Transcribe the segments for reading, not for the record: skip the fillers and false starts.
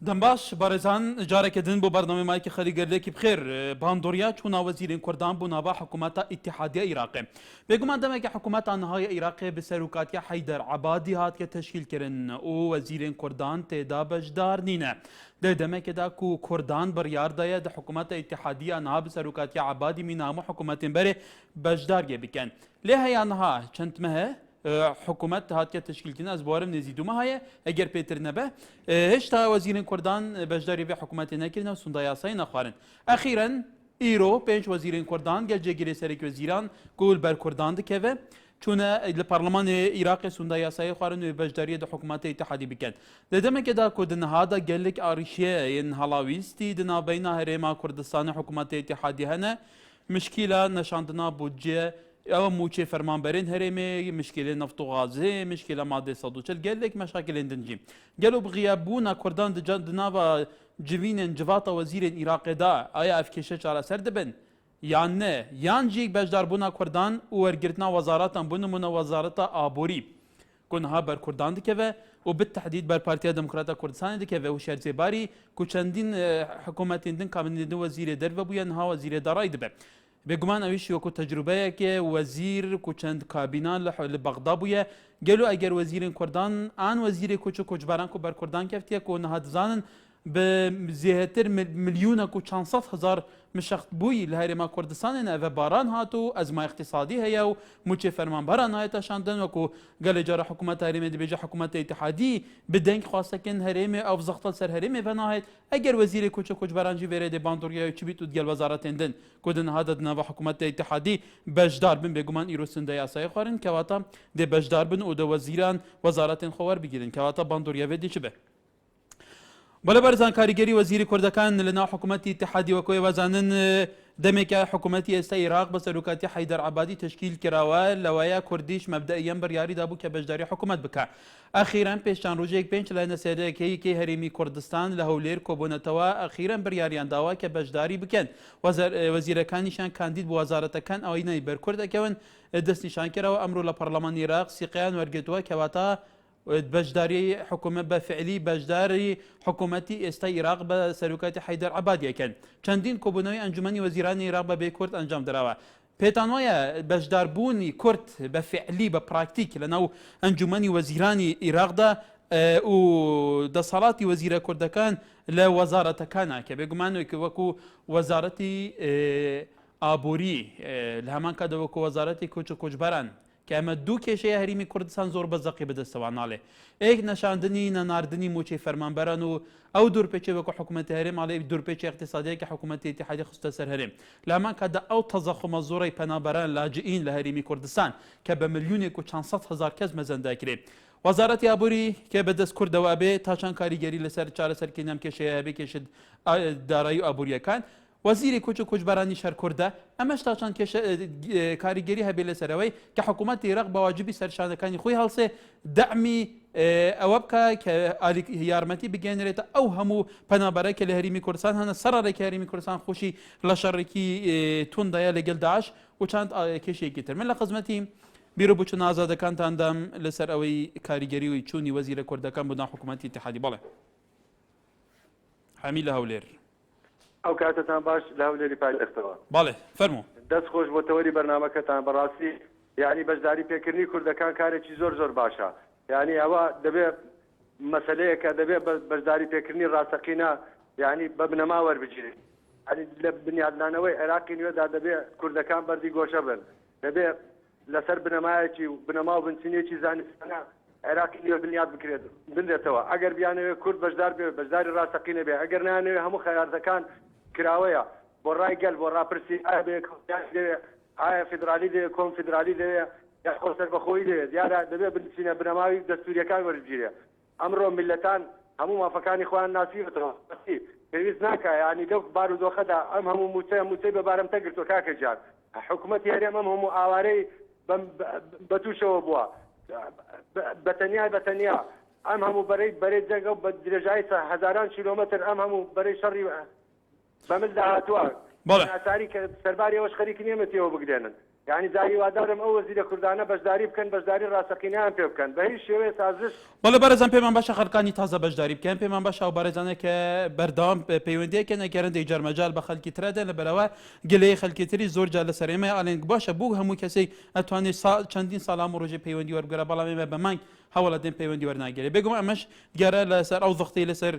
دەمباش بارێزان جارێکدن بۆ بەرنامەی مایکی خەریگەرلێکی بخێر باندۆریا چوونا وەزیرên کوردان بوو ناوا حکوومەتە ئیتیحادیە عێراقê بێگومان دەمێکی حکوومەتە نهایە عێراقê bi serokatiya Heydar Ebadî hatiye teşkîlkirin û wezîrên Kurdan têda bejdar nîne. Di demekê de ku Kurdan biryar daye di hikûmeta îtihadiya niha bi serokatiya Ebadî mîna hemû hikûmetên berê bejdargê bikin. Lê heya niha çend mehe حکومت هاتیه تشکیل کنه از بارم نزیدومه های اگر پیتر نبه هیچ تا وزیرین کردان بجداری به حکومت نکردن و سنده یاسای نخوارن اخیرا ایرو پنج وزیرین کردان گلجه گیری سرک وزیران گول بر کردان دکوه چون لپارلمان عراق سنده یاسای خوارن و بجداری ده حکومت اتحادی بکن ددمه که دا کدن هادا گلک آریشیه این هلاویستی دنا بین هرما کردستان حکومت اتحادی هنه مشکله نشاندنا بودجه او موچه فرمانبرین هرمه مشکل نفط و غازه مشکل ماده 140 گلک مشاکل اندنجی گلو بغیابونا کردان دناوا جوین جواتا وزیر عراق دا آیا افکشه چاره سر دبن یان نه یان جیک بجدار بونا کردان و ورگرتنا وزارتان بونمونا وزارت آبوری کنها بر کردان دکوه و بالتحديد بر پارتیا دموکرات کردستان دکوه و شهرزباری کو چندین حکومتین دن کابینه وزیر درو بوین ها وزیر دارای دبه بگمان اویش یکو تجربه که وزیر کو چند کابینان لبغدا بویه گلو اگر وزیر کردان آن وزیر کوچو کوچبران کو بر کردان کفتیه کو نهاد زانن به زیاتر میلیون کو 400,000 مشخص بوی لهرما کردستان نه و باران هاتو ازمه اقتصادی هيا و موچه فرمانبران هایت شاندن و کو گل جار حکومت هرم دی بجا حکومت اتحادی بدنگ خواسته کن هرم او زغطل سر هرم و نهایت اگر وزیر کوچو کوچبران جی وره دی باندوریا چ بیت دگل وزارت اندن کدن هادد نوا حکومت اتحادی بجدار بن بگمان ایروسنده یاسای خورن کواتا دی بجدار بن او د وزیران وزارت خوار بگیرن کواتا باندوریا و دی چبه بله برزان کاریگری وزیر کردکان لنا حکومتی اتحادی و کوی وزانن دمک حکومتی است عراق به سلوکاتی حیدر عبادی تشکیل کراوه لوایا کردیش مبدئیاً بریاری دابو که بجداری حکومت بکه اخیراً پیشتان روزه یک پنج لانه سیده که هرمی کردستان لهولیر کوبونتوا اخیراً بریاریان داوا که بجداری بکن وزیر کانیشان کاندید بو وزارت کان آینه بر کرد کون دست نشان کرا و امر لپارلمان عراق سیقیان ورگتوا که واتا بجداري حكومة بفعلي بجداري حكومتي استي عراق بسلوكات حيدر عبادي كان چندين كوبونوي انجمني وزيران عراق بكرد انجام دراوه بيتانويا بجدار بوني كرد بفعلي ببراكتيك لانه انجمني وزيران عراق ده و دصالاتي وزير كردكان لوزارة كان كبيغمان وكو وزارتي آبوري لهمان كده وكو وزارتي كوچبران که اما دو کشه هریمی کردستان زور بزاقی به دستوان ناله ایک نشاندنی ناردنی موچه فرمانبران و او دور پیچه وکو حکومت هرم علی دور پیچه اقتصادی که حکومت اتحادیه خصوصا سر هرم لما کده او تضخم زوری پنابران لاجئین لهریمی کردستان که به میلیون کو 400,000 کس مزنده کری وزارت آبوری که به دست کرد و ابی تاچان کاریگری لسر چاره سر کینم کشه ابی کشد دارایی آبوری کان وزیر کوچو کوچبرانی شهر کرده امش تاچان کش کاریگری هبیل سروی که حکومت عراق با واجبی سرشانکانی خوی هلسه دعمی اوبکا که یارمتی بگنریت او همو پنابره که لهریمی کردستان هن سراره که هریمی کردستان خوشی لشرکی تون دایا لگل داعش و چند کشی کتر من لخدمتی بیرو بچون آزاده کان تاندم لسر اوی کاریگری و چونی وزیر کردکان بودن حکومت اتحادی باله حمیل هولیر او کاتتان باش لهولێری پایتەختەوە باڵێ فەرموو دەست خۆش بۆ تەوەری بەرنامەکەتان بەڕاستی یعنی بەشداری پێکردنی کوردەکان کارێکی زۆر باشە یعنی ئەوە دەبێت مەسەلەیەکە دەبێت بەشداری پێکردنی ڕاستەقینە یعنی بە بنەما وەربگیرێت یعنی لە بنیادنانەوەی عێراقی نوێدا دەبێت کوردەکان بەردی گۆشە بن دەبێت لەسەر بنەمایەکی و بنەما و بنچینێکی زانستانە عێراقی نوێ بنیاد بکرێت بندێتەوە ئەگەر بیانەوێت کورد بەشدار بێ بەشداری ڕاستەقینە بێ ئەگەر نانەوێت هەموو خەیارەکان کراوەیە بۆ ڕای گەل بۆ ڕاپرسی ئایا دەوێت ئایا فیدرالی دەوێت کۆم فیدرالی دەوێت یا خۆسەر بەخۆی دەوێت دیارە دەبێت بنچینە بنەماوی دەستوریەکان وەرگیرێ ئەمڕۆ میلەتان هەموو مافەکانی خۆیان ناسیوەتەوە پێویست ناکە ینی لەو بارودۆخەدا ئەم هەموو موچەی بە بارەمتە گرتووە کاکە جان حکوومەتی هەرێم ئەم هەموو ئاوارەی بەتوشەوە بووە بەتەنیا ئەم هەموو بەرەی جەنگە و بە درێژایی هەزاران کیلۆمەتر ئەم هەموو بەرەی شەڕی بەملدا هاتووە ناساری کە سەرباری ئەوەش خەریکی نێمەتیەوە بگرێنن يعني زاری وادارم ئەو وەزیرە کوردانە بەشداری بکەن بەشداری ڕاستەقینەیان پێ بکەن بە هیچ شێوەیە سازش بەڵێ بەرەزان پێمان باشە خەڵکانی تازە بەشداری بکەن پێمان باشە و بەڕێزانە کە بەردەوام پەیوەندیەکە نەگەرندەی جەرمەجال بە خەڵکی ترەدە لەبەرەوە گلەی خەڵکی تری زۆر جار لە سەرێمە ئەڵێن باشە بوو هەموو کەسەی ئەتوانێت چەندین ساڵام و ڕۆژێ پەیوەندی وەربگرە بەڵام ئێمە بە مانگ هەوڵە دێن پەیوەندی وەرناگیرێ بێگوم ئەمەش دیارە لەسەر ئەو زەختەی لەسەر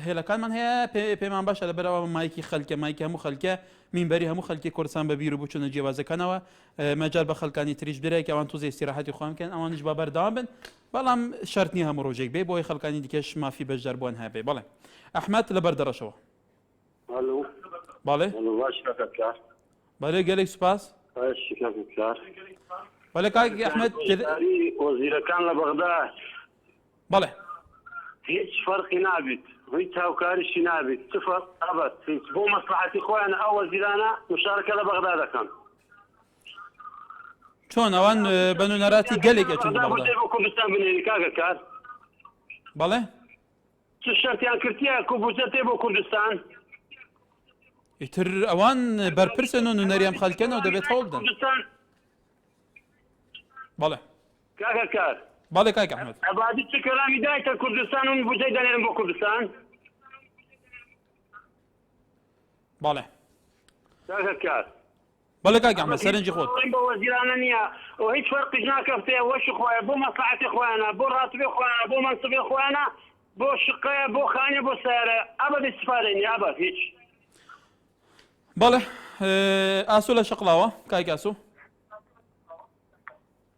هێلەکانمان هەیە پێمان باشە لەبەرەوە مایکی خەلکە مایکی هەموو خەلکە مینبەری هەموو خەلکی کوردستان بە بیر و بچوونە جیاوازەکانەوە مەجال بە خەلکانی تریش درێک ئەوان تووزی استیراحەتی خۆیان بکەن ئەوانش با بەردەوام بن بەڵام شەرت نییە هەموو ڕۆژێک بێ بۆی خەلکانی دیکەش مافی بەشدار بوون هەبێ بەڵێ ئەحمەد لە بەردەڕەشەوە بەڵێ بەڵێ گەلێک سوپاس بەڵێ کاکی ئەحمەد وەزیرەکان لە بەغدا بەڵێ هیچ فەرقی نابێت هیچ هاوکاریشی نابێت سفر ئەبەت هیچ بۆ مەسلحەتی خۆیان ئەو وەزیرانە مشارەکە لە بەغدا دەکەن چۆن ئەوان بە نونەراتی گەلێک ئەچن بە بەغدا بۆ کوردستان بنێری کاگە کار بەڵێ چ شەرتیان کردیە کو بودجەتێ بۆ کوردستان ئیتر ئەوان بەرپرسن و نونەریان خەلکەنەوە دەبێت هەوڵ بدەن کوردستان بەڵێ کاگە کار بەڵێ کاک ئەحمەد ئەبادی چ کەلامی دایکە کوردستان و بودجەی دەنێرن بۆ کوردستان بەڵێ کاگە کار بەڵێ کاک ئەحمەد سەرنجی خۆت بۆ وەزیرانە نییە و هیچ فەرقیش ناکەفتەیە وەشی خۆیان بۆ مەسلحەتی خۆیانە بۆ ڕاتبی خۆیانە بۆ مەنسبی خۆیانە بۆ شقەیە بۆ خانە بۆ سیارە ئەبەد استیفادە نیە ئەبەد هیچ بەڵێ ئاسوو لە شەقڵاوە کاک ئاسوو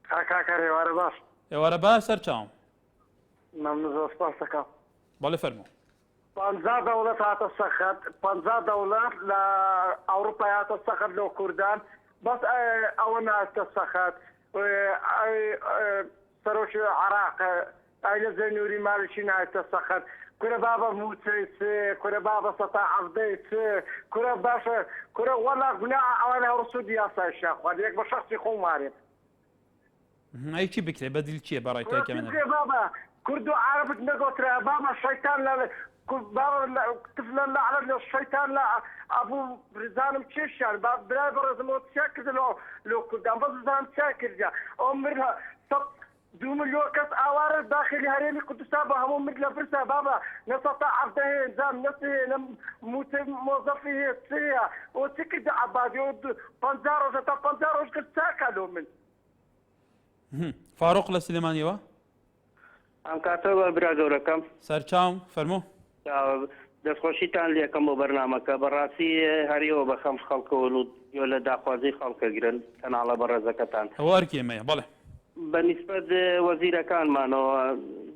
کاکار هێوارە باش ئێوارە با سەر چاوم مەمنوو زۆر سپاس دەکەم بەڵێ فەرموو 50 دەوڵەت هاتە سەخت 50 دەوڵەت لە ئەوروپا هاتە سەخت لە کوردان بەس ئەوە ناستە سەخت سەرۆکی عراق ئای لە زەنووری مالیشی نایتە سەخت کورە بابە موچەی چێ کورە بابە سەتا عەفدەی چێ کورە باشە کورە وەلا گونا ئەوانە هەوڕسو دیاسای شاخواد یەک بە شەخصی خۆمارێت ئەی چی بکرێ بەدیل چییە بەڕای تۆکە منە بابا كردو عربت نقطة بابا الشيطان لا بابا طفلا لا على الشيطان لا ابو رزانم تشيش يعني بابا بلا برزمو تشاكر لو قدام بس زان تشاكر جا عمرها صب 2 مليون كاس اوار داخلي هريني قدسا بهم مثل فرسا بابا نستطيع عبدين زام نسي موظفي سيا وتكد عبادي بنزاروش تا بنزاروش كتاكلوا من فاروق لە سلێمانیەوە ئەم کاتەوە برا گەورەکەم سەرچاوم فەرموو دەستخۆشیتان لێکەم بۆ بەرنامەکە بەڕاستی هەریەوە بە خەم خەڵکەوە و لە داخوازی خەڵکە گرن کەناڵە بەڕێزەکەتان ئەوە ئەرکێمەیە بەڵێ بەنسبەت وەزیرەکانمانەوە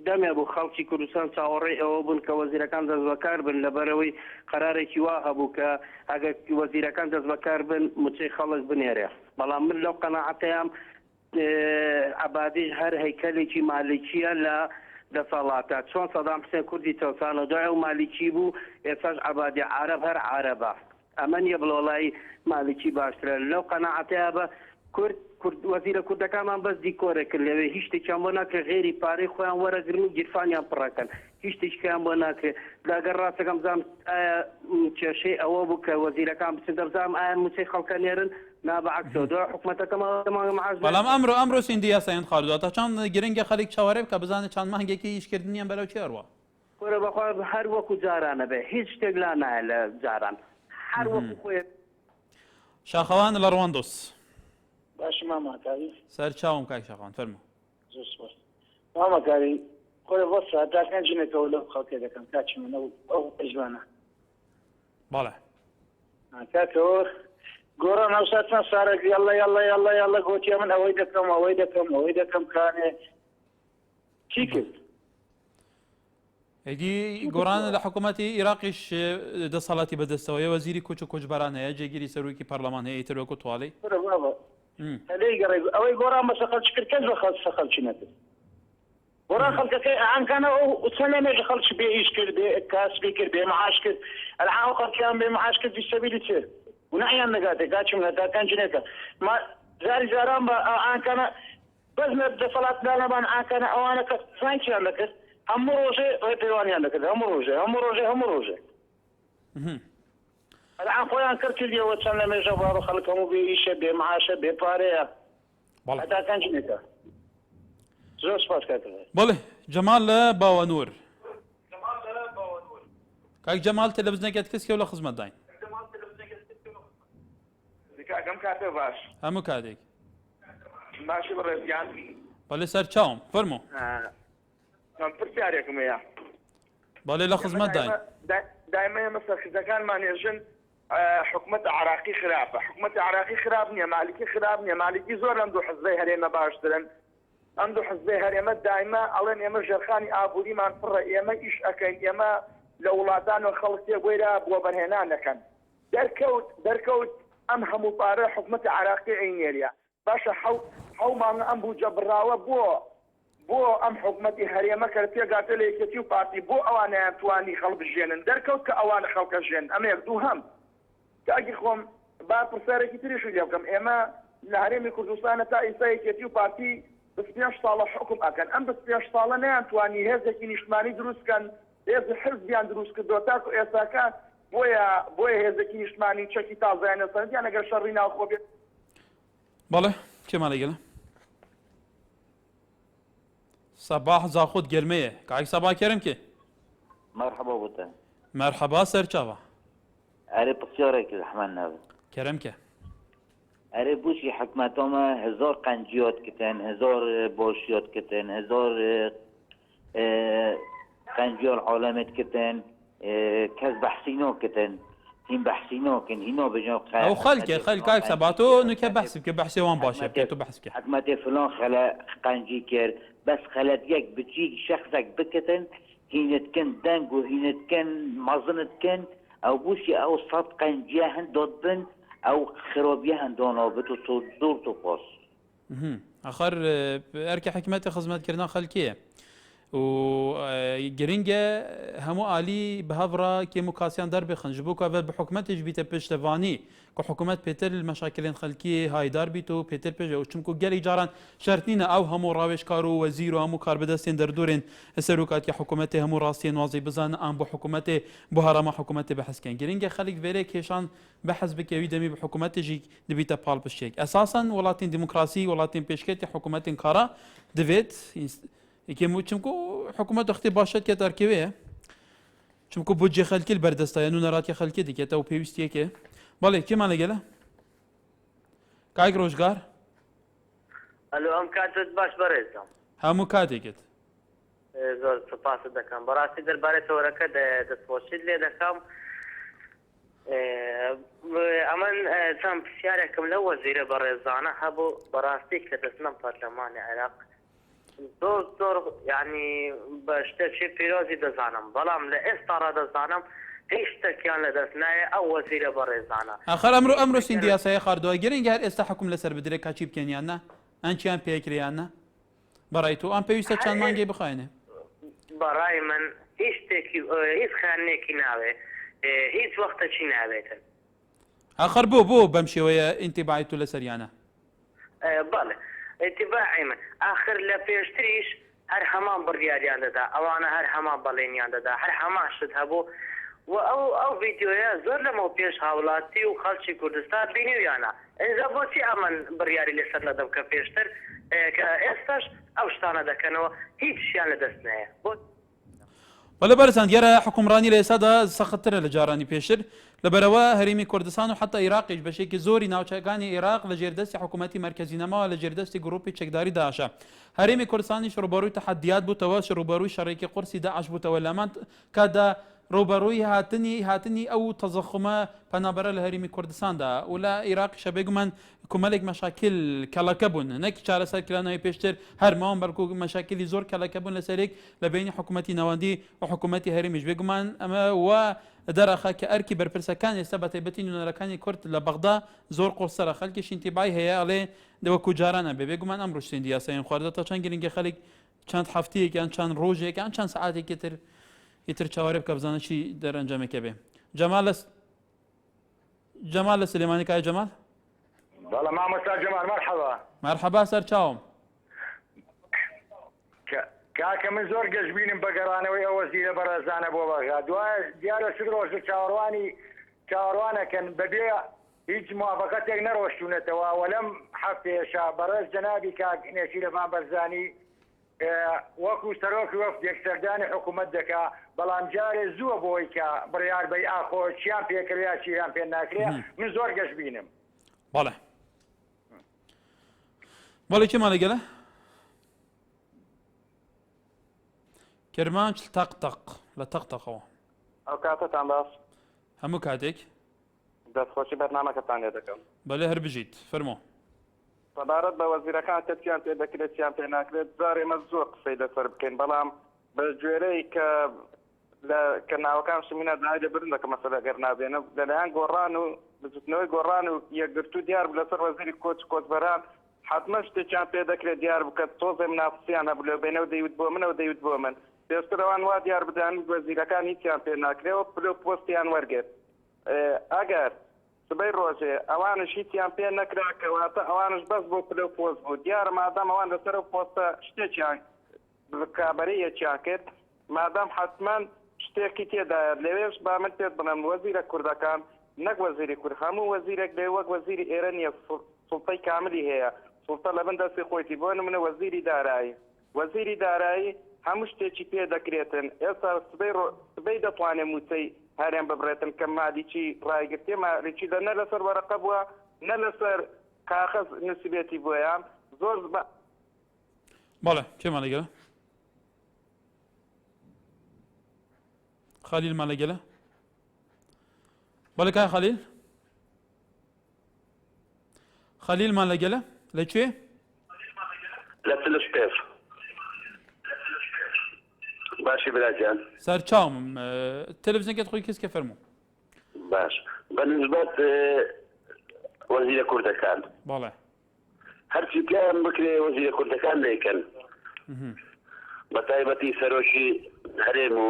دەمێ بوو خەڵکی کوردستان چاوەڕێی ئەوە بوون کە وەزیرەکان دەست بەکار بن لەبەرەوەی قەرارێکی وا هەبوو کە ئەگەر وەزیرەکان دەست بەکار بن موچەی خەڵک بنێرێ بەڵام من لەو قەناعەتەیەم عبادیش هەر هەیکەلێکی مالیکیە لە دەسەڵاتە چۆن سەدام حوسێن کوردی تەوسانە دوای و مالیکی بوو ئێستاش عبادی عەرەب هەر عەرەبە ئەمە نییە بڵۆڵای مالیکی باشترە لەو قەناعەتەیە بە وەزیرە کوردەکانمان بەس دیکۆرە کرد لەوێ هیچ شتێکیان بۆ ناکرێت غێری پارەی خۆیان وەرەگرن و گیرفانیان پڕەکەن هیچ شتێکیان بۆ ناکرێت لەگەر ڕاستەکەم زانم ئایا کێشەی ئەوە بوو کە وەزیرەکان بچن دەبزانم ئایا موچەی خەڵکە نێرن نابعکسەوە دوای حکوومەتەکەمە ئەمڕۆ سیندی یاسایان خاردووە چەند گرنگە خەڵک چاوەڕێ بکە بزانێت چەند مانگێکی هیچکردنیان بەرەو چێڕوە وەرە بەخوا هەر وەکو جارانە بێ هیچ شتێک لا نایە لە جاران هەر وەکو خۆی شاخەوان لە ڕواندۆس باش ماماکاری سەرچاوم کاک شاخەوان فەرموو زۆر سپاس ماماکاری خۆی بۆ ساداکان ژنێکەوە لەو خەڵکێ دەکەم کاچی منە و ئەو پەیوانە بەڵێ کاکەوە گۆڕان هەوساتان سارێک یاڵە یاڵە یاڵە یاڵە گوتیە من ئەوەی دەکەم ئەوەی دەکەم ئەوەی دەکەم کانێ چی کرد ئەدی گۆڕان لە حکوومەتی عێراقیش دەسەڵاتی بەدەستەوەی وەزیری کوچ و کوچبەران هەیە جێگیری سەرۆکی پەرلەمان هەیە ئیتر وەکو تواڵی بابا هەلەی گەڕێ ئەوەی گۆڕان بە سەخەڵ کرد کەس بە سەخەڵکی نەکرد گۆڕان خەڵکەکەی ئەنکانە ئەو چەندێک خەڵک بێ ئیش کرد بێ کاسبی کرد بێ معاش کرد العام خەڵکیان بێ معاش کرد فی سەبیلی چێ ونعیان نەگاتێ گاچم نەداکان جنێکە ما زاری زاران بە ئەنکانە بەس دەسەڵات دانەبان ئەنکانە ئەوانە کە زانکیان دەکرد هەموو ڕۆژێ پەیوانیان دەکرد هەموو ڕۆژێ الان خویان کرد کردیەوە چەند لە مێژە باڕ خەڵکەم و بێ ئیشە بێ معاشە بێ پارەیە بەڵێ هەتا کەنجێتە زۆر سپاس کاتەوە بەڵێ جەمال لە باوەنور کاک جەمال تەلەڤیزیۆنێکت کەسکە و لە خزمەت داین کاکەم کاتە باش هەموو کاتێک باشی بەڕێزیان بەڵێ سەر چاوم فەرمۆ پرسیارێکم هەیە بەڵێ لە خزمەت داین دائما ئێمە سەرخزەکانمان هێژن حکوومەت عراقی خراپە حکوومەت عراقی خراپ نییە مالیکی خراپ نییە مالیکی زۆر ئەم دوو حزبەی هەرێمە باشترن ئەم دوو حزبەی هەرێمە دائما ئەڵێن ئێمە ژێرخانی ئابووریمان پڕە ئێمە ئیش ئەەکەین ئێمە لە وڵاتان و خەڵک تێگوێرا بووە بەرهێنانەکەن دەرکەوت ئەم هەموو پارە حکوومەت عراقی عینێریە باشە حەومان ئەم بوو جەبراوە بۆ ئەم حکوومەتی هەرێمە کە پێگاتە لە یەکێتی و پارتی بۆ ئەوانیان توانی خەڵک بژێنن دەرکەوت کە ئەوانە خەڵکە ژێن ئەمەیەک دوو هەم کاگی خۆم با پرسیارێکی تریش لێ بکەم ئێمە لە هەرێمی کوردستانە تا ئیستا یەکێتی و پارتی 25 ساڵە حکم ئەکەن ئەم 25 ساڵە نەیانتوانی هێزێکی نیشتمانی دروستکەن هێز حزبیان دروست کردووە تاکو ئێستاکە بۆیە هێزێکی نیشتمانی چەکی تازایانە سەرنجیان ئەگەر شەڕی ناوخۆ بێت بەڵێ کێمانە گەلە سەباح زاخۆت گەرمەیە کاک سەبا کەرم کێ مرحبا بوتا مەرحەبا سەرچاوە أري بسيارك الرحمن نابل کەرم کێ أري بوشي حكمتهما هزار قنجيات كتن هزار بوشيات كتن هزار قنجيار عالمت كتن كز بحسينو كتن هين بحسينو كن هنا بجان ئەو خەلکێ کاک سەبا تۆ نوکە بەحس بکە بەحسێ وان باشە بکە تۆ بەحس بکە حكمتي فلان خلا قنجي كير بس خلت يك بتجيك شخصك بكتن هينتكن دنج وهينتكن مظنتكن او بوشي او صد قنجيهن دودبن او خرابيهن دونابت وصدور تقص آخر ئەرکە حکومەتی خزمەتکردنا خەلکیە و گرنگە هەموو عالی بەهەڤڕا کێموکاسیان دەربخن ji bo ku ev bi حکومەتێک بیتە پشتەوانی ku حکومەت پێتر مەشاکلên خەلکیê هایدار بیت و پێتر پێش و çimku gelek caran şert nîne ew hemû rawêjkar û wezîr û hemû karbidestên derdorên serokatiya حکومەtê hemû rastiyên wazî bizanin an bu حکومەtê bu herema حکومەtê behezken giring e xelek verê kêşan behez bike wî demî bi حکومەtê jî dibîte palpişek esasen welatên demokrasî welatên pêşketê حکومەtên kara divêt çimku حکومەت wextê başet ket erkevê çimku budcê xelkî li berdesta ya nû neratiya xelkê dikete û pêwîstiyekê بەڵێ کێمان لەگەلە کاک ڕۆژگار ئەلو ئەم کاتت باش بەڕێزم هەموو کاتێکت زۆر سپاس دەکەم بەڕاستی دەربارەی تۆرەکە دەستپۆشیت لێ دەکەم ئەمن چەند پرسیارێکم لە وەزیرە بەڕێزانە هەبوو بەڕاستی کە دەستنەم پەرلەمانی عێراق زۆر یعنی بە شتێکی پیرۆزی دەزانم بەڵام لە ئێستاڕا دەزانم هیچ شتێکیان لەدەست نایە ئەو وەزیرە بەڕێزانە ئاخر ئەمڕۆ سیندیاسایە خاردووە گەرنگ هەر ئێستا حکوم لەسەر بدرێ کاچی بکەنیاننا ئەنچیان پێکریاننا بەڕای تۆ ئەم پێویستە چەند مانگەی بخوێنێ بەڕای من هیچ شتێکی هیچ خانێکی ناوێ هیچ وەختەچی ناوێتن ئاخر بۆ بەم شێوەیە ئینتیباعی تو لەسەریانە بەڵێ ئینتیباعی من ئاخر لە پێشتریش هەر هەمان بڕیاریان دەدا ئەوانە هەر هەمان بەڵێنیان دەدا هەر هەمان شت هەبوو و ئەو ڤیدیۆیە زۆر لەمە پێش هاوڵاتی و خەڵکی کوردستان بینیویانە ئێجا بۆچی ئەمن بڕیاری لەسەر نەدەم کە پێشتر کە ئێستاش ئەو شتانە دەکەنەوە هیچیان لەدەست نایە بەڵێ بەرزان دیارە حکومڕانی لە ئێستادا سەختترە لە جارانی پێشتر لەبەرەوە هەرێمی کوردستان و حتا عێراقیش بەشێکی زۆری ناوچەکانی عێراق لە ژێردەستی حکوومەتی مرکزی نەماوە لە ژێردەستی گروپی چەکداری داعشە هەرێمی کوردستانیش ڕوبەڕووی تەحەدیات بووتەوە ڕوبەڕووی شەڕێکی قورسی داعش بووتەوە لەمان کادا ڕوبەڕووی هاتنی ئەو تەزەخمە پەنابەرە لە هەرێمی کوردستاندا و لە عێراقیشە بێگومان کومەلێک مەشاکل کەڵەکە بوون نەک چارەسەرکردنەوەی پێشتر هەرماوەم بەڵکو مەشاکلی زۆر کەڵەکە بوون لەسەرێک لە بینی حکوومەتی ناوەندی و حکوومەتی هەرێمیش بێگومان ئەمە وە دەرەخە کە ئەرکی بەرپرسەکان ئێستا بە تایبەتی نوێنەرەکانی کورد لە بەغدا زۆر قورسەرە خەڵکیش ئینتیبای هەیە ئەڵێ وەکو جارانە بێگومان ئەم ڕشتین دیاسایین خواردەتە چەند گرنگی خەڵک چەند هەفتەیەکیان چەند ڕۆژێکیان چەند سەعاتێکی تر ئیتر چاوەڕێ بکە بزانە چی دەرەنجامێکە بێ جەمال لە سلێمانی کای جەمال بەڵام مامۆستا جەمال مەرحەبا سەر چاوم کاکە من زۆر گەشتبینم بە گەڕانەوەی ئەو وەزیرە بەڕێزانە بۆ بەغا دوای دیارە سد ڕۆژ چاوەڕوانی چاوەڕوانەکەن بەبێ هیچ موافقەتێک نەڕۆشتونەتەوە وەلەم هەفتێشە بەڕێز جەنابی کاک نێچیرەمان بەرزانی وەکو سەرۆکی وەفدێک سەردانی حکوومەت دەکا بەڵام جارێ زووە بۆی کە بڕیار بەی ئاخۆ چیان پێکریا چیان پێ ناکرێ من زۆر گەشت بینم. بەڵێ بەڵێ کێمان لەگەلە؟ کەرمانچ تەقتەق لە تەقتەقەوە. ئەو کاتتان باش هەموو کاتێک دەستخۆشی بەرنامەکەتان لێ دەکەم. بەڵێ هەر بژیت فەرمۆ. سەبارەت بە وەزیرەکان کەسیان پێ دەکرێت چیان پێ ناکرێت جار ئێمە زۆر قسەی لەسەر بکەین بەڵام بە گوێرەی کە ناوەکان شمینە دای دەبرن دەکە مەسەلە گەر نابێنە لەلایەن گۆڕان و بجوتنەوەی گۆڕان و یەکگرتو دیار بوو لەسەر وەزیری کۆچبەران حتمما شتێکیان پێ دەکرێت دیار بکات تۆزێ منافسیان هەبوو لە بینەوە دەیوت بۆ منەوە دەیوت بۆ من پێشترەوان وا دیار بدەن وەزیرەکان هیچیان پێ ناکرێەوە پلو پۆستیان وەرگێت ئەگەر سبەی ڕۆژێ ئەوانش هیچیان پێ نەکراکەواتە ئەوانش بەس بۆ پلو پۆست بوو دیارە مادام ئەوان لەسەر پۆستە شتێکیان کابەرەیەکیان کرد مادام حتمما شتێکی تێدایە لەوێش با من پێت بڵێم وەزیرە کوردەکان نەک وەزیری کورد هەموو وەزیرێک لێ وەک وەزیری ئێرە نییە سوڵتەی کاملی هەیە سوڵتە لە بن دەستی خۆیتی بۆ نمونە وەزیری دارایی هەموو شتێکی پێ دەکرێتن ئێستا سبەی دەتوانێت موچەی هەرێن ببرێتن کە مالیکی ڕایگرتێ مالیکی لە نە لەسەر وەرەقە بووە نە لەسەر کاغەز نسبێتی بۆیان زۆر بەڵێ کێمان لەگەلە؟ خەلیلمان لەگەلە؟ بەڵێ کای خەلیلمان لەگەلە؟ لەکوێ؟ لە تلش پێف باشی براجان سەرچاومم تەلەڤیزیۆنەکەت خۆی کەسکە فەرموو. باش بەنسبەت وەزیرە کوردەکان بەڵێ هەرچی پیان بکرێ وەزیرە کوردەکان دەیکەن بە تایبەتی سەرۆکی هەرێم و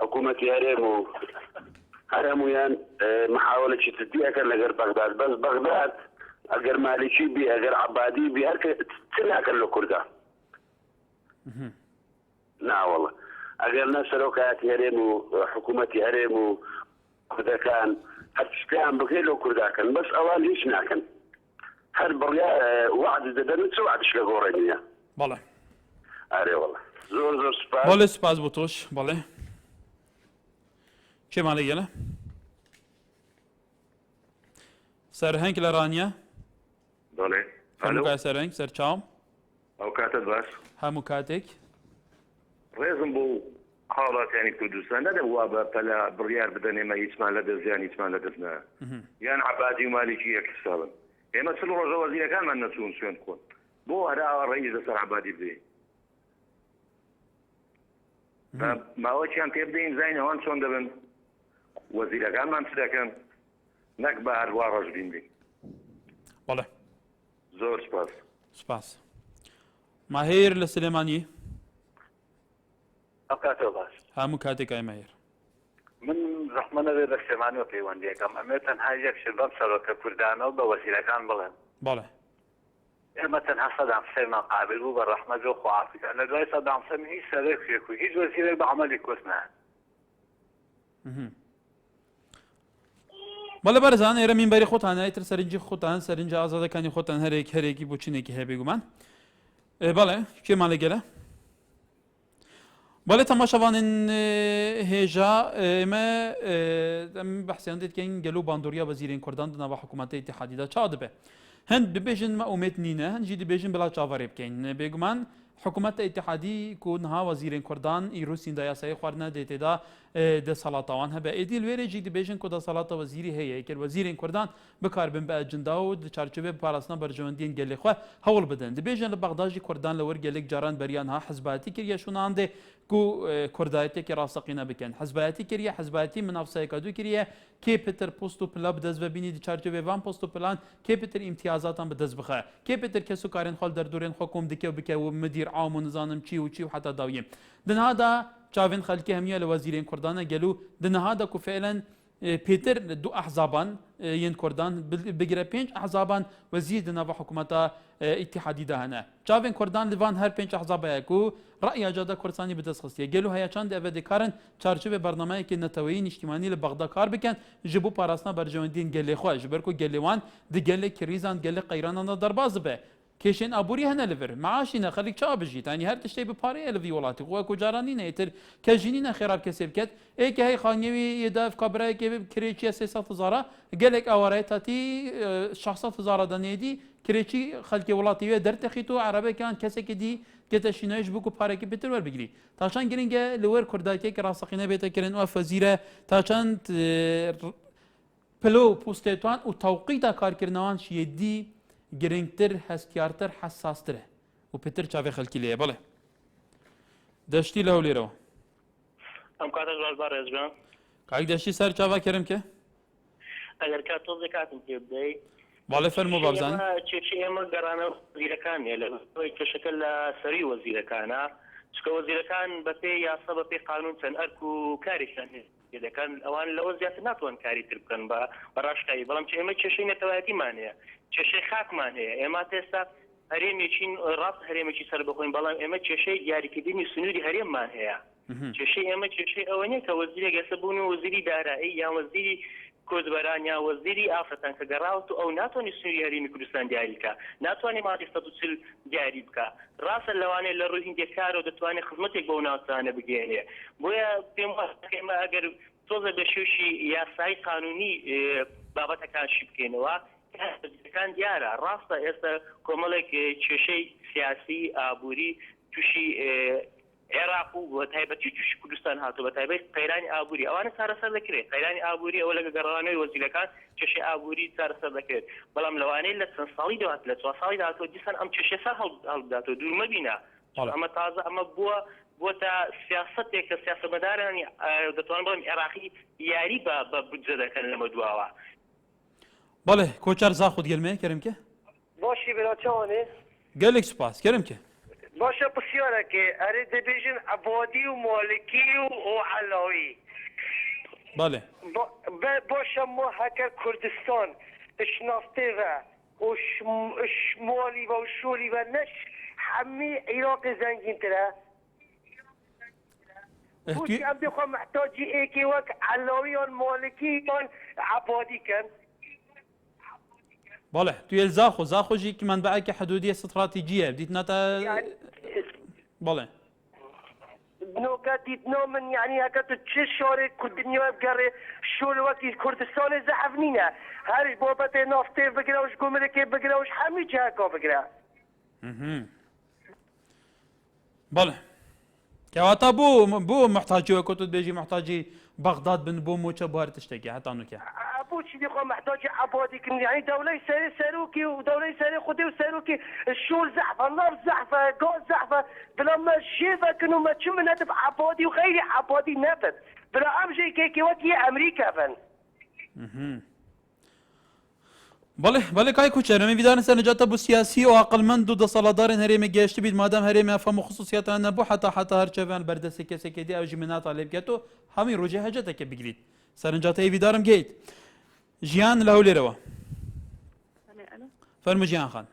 حکوومەتی هەرێم و هەر هەمویان محاولەی جدیەکەن لەگەر بەغداد بەس بەغداد ئەگەر مالیکی بی ئەگەر عەبادی بی هەر چ ناکەن لە کوردە ناوەڵە ئەگەر نە سەرۆکایەتی هەرێم و حکوومەتی هەرێم و کوردەکان هەر شتیان بکەی لە کورداکەن بەس ئەوان هیچ ناکەن هەر بڕیا وعد دەدەن چ وعدش لە گۆڕێ نییە. بەڵێ ئارێ وەڵە زۆر سوپاس. بەڵێ سوپاس بۆ تۆش. بەڵێ کێمان لەگەلە؟ سەرهەنگ لە ڕانیە؟ بەڵێ هەموو کات سەرهەنگ سەرچاوم ئەو کاتت باش هەموو کاتێک ڕێزم بۆ حاڵاتیانی کوردستان نەدەبووە بە پەلا بڕیار بدەن ئێمە هیچمان لە دەستیان هیچمان لە دەست نایە یان عەبادی و مالیکی یەکساڵن ئێمە چل ڕۆژە وەزیرەکانمان نەچوون سوێن کۆن بۆ هەرا ڕئیس لەسەر عەبادی بدەین ماوەیان پێ بدەین زین ئەوان چۆن دەبن وەزیرەکانمان چ دەکەن نەک بە هەروە ڕۆژ بین. بەڵێ زۆر سپاس. ماهێر لە سلێمانی ئەو کاتەوە باش هەموو کاتێک ئای ماهێر من ڕەحمەنەوێ لە سلێمانیەوە پەیوەندیەکەم ئەمێ تەنها یەک شت بەم سەرۆکە کوردانەوە بە وەزیرەکان بڵێن بەڵێ ئێمە تەنها سەدام حوسێنمان قابل بوو بە ڕەحمەت و خوافیکە لە دوای سەدام حوسێن هیچ سەرۆکێک و هیچ وەزیرێک بە عەمەلی کۆس نایە. بەڵێ بەرزان ئێرە مینبەری خۆتان ئایتر سەرنجی خۆتان سەرنجە ئازادەکانی خۆتان هەرێکی بۆ چینێکی هەیە بێگومان. بەڵێ کێمان لەگەلە؟ بەڵێ تەماشەوانن هێژا ئێمە بەحسیان دێتکەین گەلو باندۆریا وەزیرین کوردان دناوە حکوومەتەی ئیتیحادیدا چا دەبێ هەند ببێژن مە ئومێد نینە هەنجی دەبێژن بەلا چاوەڕێ بکەین بێگومان حکوومەتە ئیتیحادی کو نها وەزیرین کوردان ئیروسیندا یاسایی خواردنە دێتێدا دەسەڵاتەوان هەبێ ئێدی لێرێجی دەبێژن کۆ دەسەڵاتە وەزیری هەیە کرد وەزیرین کوردان بکاربن بە ئەجندا و چارچوبێ پاراستنە بەرژەوەندیین گەلێخوا هەوڵ بدەن دەبێژن لە بەغداژی کوردان لەوەر گەلێک جاران بەریان ها حزباتی کردە شوناندێ کو کوردایەتێکی ڕاستەقینە بکەن حزبایەتی کردە حزبایەتی منافسایەکە دوو کردە کێ پتر پۆست و پلا بدەست ببینی چارچوبێوان پۆست و پلان کێ پتر ئیمتیازاتان بدەست بخە کێ پتر کەس و کارێن خۆل دەردورێن خۆکۆم دکە و بکە و مدیر عام و نزانم چی و چی و حتا داویم دنهادا چاوین خەلکی هەمیە لە وەزیرین کوردانە گەلو دنهادا کو فعلا بيتر دو احزابان ين كردان بگره 5 احزابان وزير دناف حكومه اتحادي دهنا چاوين كردان لوان هر 5 احزاب يكو راي اجاده كردستاني بدسخصيه قالوا هيا چاند افدي كارن چارچوب برنامه كي نتوين اجتماعي لبغداد كار بكن جبو باراسنا برجوندين قال خو جبركو قالوان دي قال كريزان قال قيران درباز به كيشين ابوري هنا ليفر معاشينا خليك شاب جيت يعني هر تشتي بباري الفي ولاتي وكو جاراني نيتر كجينينا خراب كسبكت ايك هي خانيوي يداف كبره كي كريتشي 3000 قالك اوريتاتي شخصات زاره دنيدي كريتشي خلكي ولاتي درتخيتو عربي كان كسك دي كتشيناش بوكو باركي بتر ور بگري تاشان گرينگه لور كرداكي راسخينه بيتا كرن و فزيره تاشان بلو بوستيتوان و توقيتا كاركرنوان شيدي گرنگتر هستیارتر حساستره و پتر چاوی خلکی لیه بله دشتی له لیرو ام کاتش باز بار ازبان کاک دشتی سر چاوا کرم که اگر کات توضیح کاتم که بدی بله فرمو بابزان چی اما گرانه وزیرکان یه لگوی که شکل سری وزیرکانه چکه وزیرکان بپی یاسا بپی قانون چند ارکو کاریشان إذا كان أوان لو زيادة ناتوان كاري تربكن براشتاي بلام شيء ما تشيء نتواتي مانية تشيء خاك مانية إما تسا هريم يشين راس هريم يشي سر بخوين بلام إما تشيء ياري كديني سنودي هريم مانية تشيء إما تشيء أوانية كوزيري جسبونه وزيري دارائي يا وزيري كوزبران يا وزيري آفتان كجراوتو أو ناتواني سنودي هريم كردستان دياريكا ناتواني ما تستطيع دياري بكا راس اللواني اللي روحين ديكارو دتواني خدمتك بوناتانه بجيني بويا بما أجر توزع بشوشي ياساي قانوني بابتها كان شبكينوا كان ديارة راستا إسا كمالك تشي سياسي آبوري تشي عراق وتايبة تشي كردستان هاتو بتايبة قيراني آبوري أوانا صار سر ذكري قيراني آبوري أولا قراني وزير كان تشي آبوري صار سر ذكري بلام لواني لسن صالي دوات لسوا صالي دواتو جسن أم تشي سر هل داتو دور مبينا أما تازة أما بوتا سياستك كسياسة مدار يعني دتوان بلام عراقي ياري ببجدة كان لمدواوا بله کوچر زاخود گلمه کرم که باشی بلاچانه گلک سپاس کرم که باشه بسیاره که اره دبیجن عبادی و مالکی و علاوی بله باشه ما هکر کردستان اشنافته و شمالی و شولی و نش همه عراق زنگین تره بوشي ام بيخوا محتاجي ايكي وك علاوي مالكي عبادي كان بله توی زاخو جی که منبعه که حدودی استراتیجیه بديت ناتا يعني بله نوكا ديتنا من يعني هكا تشي شوري كل دنيا بقري شو الوقت كردستان زحفنينا هارش بوبتي نافتي بقراوش قمركي بقراوش حميج هكا بقرا بله كواتا بو محتاجي وكنت بيجي محتاجي بغداد بن بو موچه بار تشتكي حتى انك ابو شي دي محتاج عبادي يعني دوله ساروكي ودوله ساري خدي وساروكي الشول زحفه النار زحفه جوز زحفه بلا ما شيفا كانوا ما تشم نتف عبادي وغير عبادي نفذ بلا امشي كيكي وكي امريكا فن بله کای کوچر می ویدان سنجات بو سیاسی و عقل مند و دسالدار هریم گشت بید مادام هریم افهم خصوصیات ان بو حتی هر چوان بردست کسی که دی او جمنات طالب کتو همین روجه حاجت که بگیرید سنجات ای ویدارم گیت جیان له لیروا فرمو جیان خان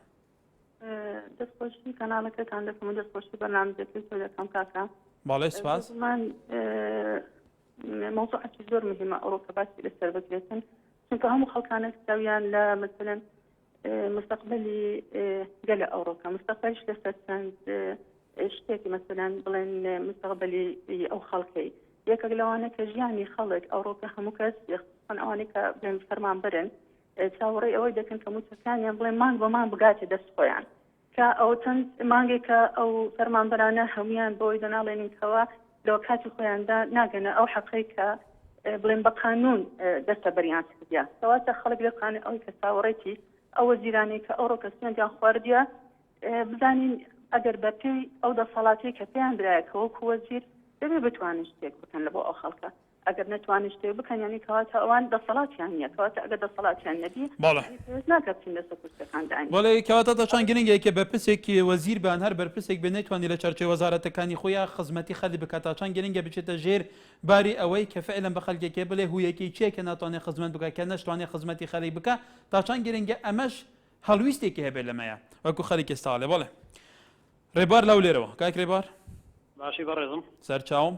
دست خوشی کانالك كان لكم دست خوشی برنامج كل كم كاكا بله سپاس من موضوع زور مهم اوروبا بس للسربتين چونکە هەموو خەڵکانە داویان لە مثلا مستقبلی گەلە ئەوڕۆپا مستقبلش لەسەر چەند شتێکی مثلا بڵێن مستقبلی ئەو خەڵکەی یەکێک لەوانە کە ژیانی خەڵک ئەوڕۆپا هەموو کەس یخصوصاً ئەوانەی کە بڵێن فەرمان برن چاوەڕێی ئەوەی دەکەن کە موچەکانیان بڵێن مانگ بە مانگ بگاتێ دەست خۆیان کە ئەو چەند مانگێکە ئەو فەرمانبەرانە هەمویان بۆی دەناڵێنینکەوە لەوە کاتی خۆیاندا ناگەنە ئەو حەقەی کە بڵێن بە قانون دەستە بەریان کردیا کەواتە خەڵک لەقانە ئەوی کە چاوەڕێتی ئەو وەزیرانەی کە ئەوڕۆ کە سوێندیان خواردیە بزانین ئەگەر بە پێی ئەو دەسەڵاتی کە پێیان درایە کە وەکو وەزیر دەبێ بتوانن شتێک بکەن لە بۆ ئەو خەڵکە ئەگەر نتوانێت شتێ بکەن یعنی کەواتە ئەوان دەسەڵاتیان نییە کەواتە ئەگەر دەسەڵاتیان نەبی ناکە بچین لەسەر کورسەکان بەڵێ کەواتە تاچان گرنگێکە بەرپرسێکی وەزیر بان هەر بەرپرسێک بێ نەیتوانێت لە چارچێ وەزارەتەکانی خۆیان خزمەتی خەڵی بکات تاچان گرنگە بچێتە ژێر باری ئەوەی کە فعلەن بە خەڵکێکێ بڵێ هویەکی چیە کە ناتوانێت خزمەت بکات کە نەشتوانێت خزمەتی خەڵی بکات تاچان گرنگە ئەمەش هەڵویستێکی هەبێت لەمەیە وەکو خەڵکی ئێستاڵێ بڵێ ڕێبار لەو لێرەوە کاک ڕێبار باشی بەڕێزم سەرچاوم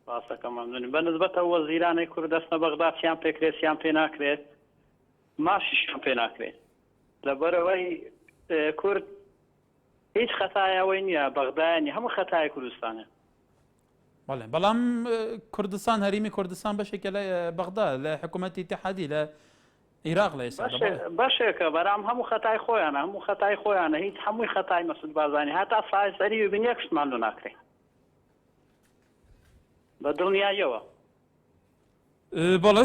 باسەکەم مەمنونی بەنسبەتە وەزیرانەی کورد دەستنە بەغداد چیان پێکرێت چیان پێ ناکرێت ماشیشیان پێ ناکرێت لەبەرەوەی کورد هیچ خەتایەوەی نییە بەغدایانی هەموو خەتای کوردستانە بەڵێ بەڵام کوردستان هەریمی کوردستان بەشێکە لە بەغدا لە حکوومەتی اتحادی لە عێراق لە ئێستا بەشێکە بەرام هەموو خەتای خۆیانە هەموو خەتای خۆیانە هیچ هەمووی خەتای مەسعود بارزانی هەتا سایسەری ببین یەکشتمان لۆ ناکرێت بە دڵنیاییەوە بەڵێ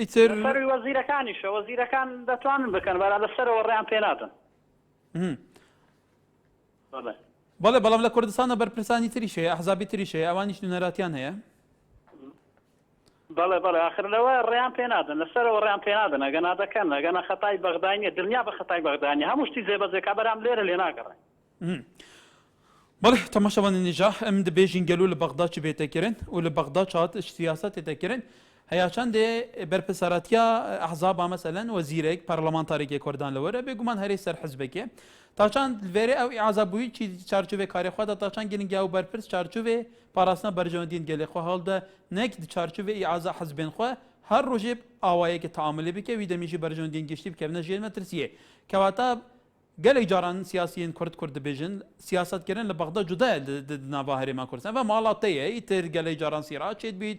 ئیتر سەروی وەزیرەکانیشە وەزیرەکان دەتوانن بکەن بەرا لەسەرەوە ڕێیان پێ نادەن بەڵێ بەڵام لە کوردستانە بەرپرسانی تریش هەیە ئەحزابی تریش هەیە ئەوانیش نونەراتیان هەیە بەڵێ بەڵێ آخر لەوە ڕێیان پێ نادەن لەسەرەوە ڕێیان پێ نادەن ئەگەنا دەکەن ئەگەنا خەتای بەغدای دڵنیا بە خەتای بەغدانی هەموو شتی جێبەجێکا بەرام لێرە لێ ناگەڕێن بەڵێ تەماشەوانی نێژا ئەم دەبێژین گەلو لە بەغدا چ بێتەکردن و لە بەغدا چات سیاست تێتەکردن هەیە چەندێ بەرپرسەرەتیا ئەحزابا مەسەلەن وەزیرێک پەرلەمانتارێکی کوردان لەوەرە بێگومان هەرێ سەر حزبێکێ تاچان لێرێ ئەو ئیعازابووی چی چارچوبێ کارێخوادا تاچان گرنگیا و بەرپرس چارچوبێ پاراستنە بەرژەوەندین گەلێخوا هەڵدا نەک چارچوبێ ئیعازا حزبێن خۆ هەر ڕۆژێ ئاوایەکی تەعاملی بکە وی دەمیژی بەرژەوەندین گشتی بکەونە ژێر مەترسیە کەواتە gelek caran siyasiyên Kurd dibêjin siyasetkirin li Bexda cuda ye di nava Herêma Kurdistan ve mala te ye îtir gelek caran sîra çêt bît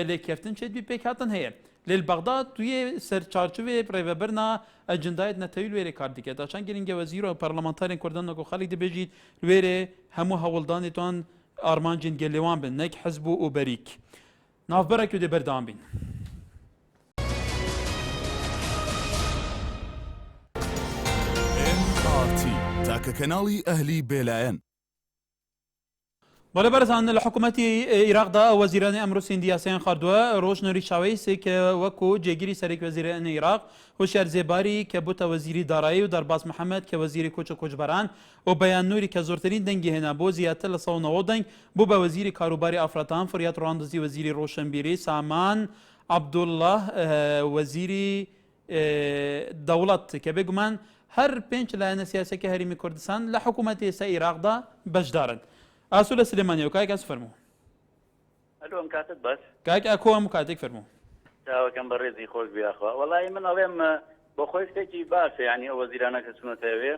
lêkeftin çêt bît pêk hatin heye lê Bexda tu yê ser çarçivê rêvebirna ecendayê netewî wêrê kar dike daçan giringe wezîro parlamenterên Kurdan ku xelî dibêjî wêrê hemû hewildanê wan armancên gelê wan bin nek hizb û berîk navberek dê berdam bîn تاکە کەناڵی ئەهلی بێلایەن بەڵێ بەرزان لە حکوومەتی عێراقدا وەزیرانی ئەمڕۆ سیندیاسیان خاردووە ڕۆژنەری شاوەی سێکە وەکو جێگیری سەرێک وەزیرانی عێراق هۆشیار زێباری کە بووتە وەزیری دارایی و دەرباز محەممەد کە وەزیری کۆچ و کۆچبەران و بەیان نووری کە زۆرترین دەنگی هێنا بۆ زیاتر لە 190 دەنگ بوو بە وەزیری کاروباری ئافرەتان فریات ڕواندزی وەزیری ڕۆشنبیری سامان عەبدوڵڵاه وەزیری دەوڵەت کە بێگومان هەر پێنج لایەنە سیاسەکە هەرێمی کوردستان لە حکوومەتی ئێستا عێراقدا بەشدارن ئاسو لە سلێمانیەوە کاک ئاس فەرموو ئەلۆم کاتت باش کاک ئاکۆ هەموو کاتێک فەرموو چاوەکەم بە ڕێزی خۆش بیاخوا وەڵی من ئەڵێم بۆ خۆی شتێکی باشە یعنی ئەو وەزیرانە کە چونەتەوێ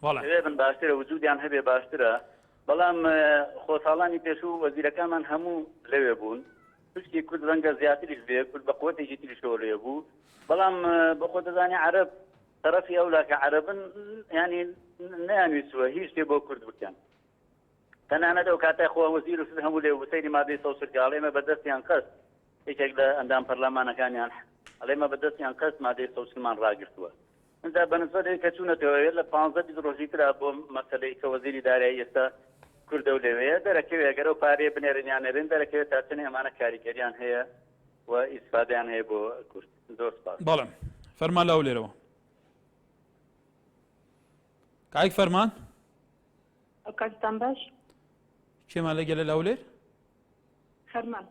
وێ بن باشترە وجودیان هەبێ باشترە بەڵام خۆساڵانی پێشوو وەزیرەکانمان هەموو لەوێ بوون پشتی کورد ڕەنگە زیاتریش بێ کورد بە قوتێکی تریشەوە لێ بوو بەڵام بە خۆ دەزانی عەرەب طرفی ئەولا کە عەرەبن ینی نەیانویستووە هیچ شتێ بۆ کورد بکەن تەنانەت ئەو کاتای خۆ وەزیر و شت هەموو لێ وسەیری مادەی 130 ئەڵێمە بەدەستیان قەست یەکێک لە ئەندام پەرلەمانەکانیان ئەڵێمە بەدەستیان قەست مادەی 130مان ڕاگرتووە ئەنجا بەنسبەت کە چوونەتەوە لە 15 ڕۆژی ترا بۆ مەسەلەی کە وەزیری دارایی ئێستا کوردە و لەوەیە دەرەکەوێت گەرە و پارێ بنێرنیانێرن دەرەکەوێت تا چنێ ئەمانە کاریگەریان هەیە و ئیسفادەیان هەیە بۆ کورد زۆر سپاس بەڵێ فەرمان لەو لێرەوە کاک فەرمان کاتتان باش چێمان لەگەلە لەولێر خەرمان